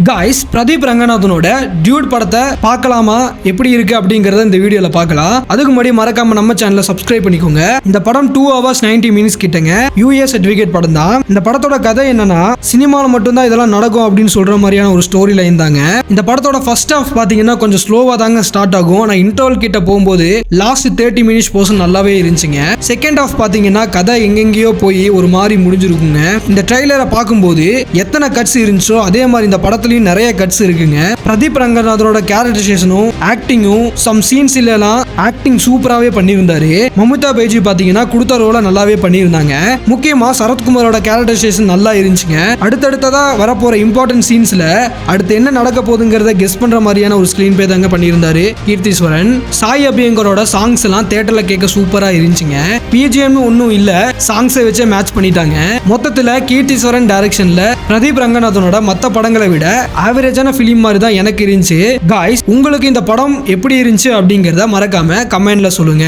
Guys Pradeep ரங்கநாதனோட Dude படத்தை பார்க்கலாமா எப்படி இருக்கு அப்படிங்கறத இந்த வீடியோல பார்க்கலாம். அதுக்கு முன்னாடி மறக்காம நம்ம சேனலை சப்ஸ்கிரைப் பண்ணிக்கோங்க. இந்த படம் 2 hours 90 minutes கிட்டங்க யூஎஸ் சர்டிபிகேட் படம் தான். இந்த படத்தோட கதை என்னன்னா சினிமால மட்டும் தான் இதெல்லாம் நடக்கும் அப்படின்னு சொல்ற மாதிரியான ஒரு ஸ்டோரி லைன் தாங்க. இந்த படத்தோட ஃபர்ஸ்ட் ஹாஃப் பாத்தீங்கன்னா கொஞ்சம் ஸ்லோவா தாங்க ஸ்டார்ட் ஆகும். ஆனா இன்டர்வல் கிட்ட போகும்போது லாஸ்ட் 30 minutes போர்ஷன் நல்லாவே இருந்துச்சுங்க. செகண்ட் ஹாஃப் பாத்தீங்கன்னா கதை எங்கெங்கயோ போய் ஒரு மாதிரி முடிஞ்சிருக்குங்க. இந்த ட்ரைலரை பார்க்கும்போது எத்தனை கட்ஸ் இருந்துச்சோ அதே மாதிரி இந்த படத்துல நிறைய கட்ஸ் இருக்குங்க. பிரதீப் ரங்கநாதனோட கேரக்டரைசேஷனும் ஆக்டிங்கும் சம் சீன்ஸ் எல்லாம் ஆக்டிங் சூப்பராகவே பண்ணியிருந்தாரு. மம்தா பேஜி பாத்தீங்கன்னா கொடுத்த ரோல நல்லாவே பண்ணியிருந்தாங்க. முக்கியமா சரத்குமாரோட கேரக்டரைசேஷன் நல்லா இருந்துச்சுங்க. அடுத்தடுத்ததா வரப்போற இம்பார்ட்டன்ட் சீன்ஸ்ல அடுத்து என்ன நடக்க போகுதுங்கிறத கெஸ் பண்ற மாதிரியான ஒரு ஸ்கிரீன் பே தாங்க பண்ணியிருந்தாரு கீர்த்திஸ்வரன். சாய் அபியங்கரோட சாங்ஸ் எல்லாம் தியேட்டர்ல கேட்க சூப்பரா இருந்துச்சுங்க. பிஜிஎம் ஒன்னும் இல்ல, சாங்ஸை வச்சே மேட்ச் பண்ணிட்டாங்க. மொத்தத்துல கீர்த்திஸ்வரன் டைரக்ஷன்ல பிரதீப் ரங்கநாதனோட மத்த படங்களை விட ஆவரேஜான ஃபிலிம் மாதிரி தான் எனக்கு இருந்துச்சு. காய்ஸ், உங்களுக்கு இந்த படம் எப்படி இருந்துச்சு அப்படிங்கறத மறக்காம கமெண்ட்ல சொல்லுங்க.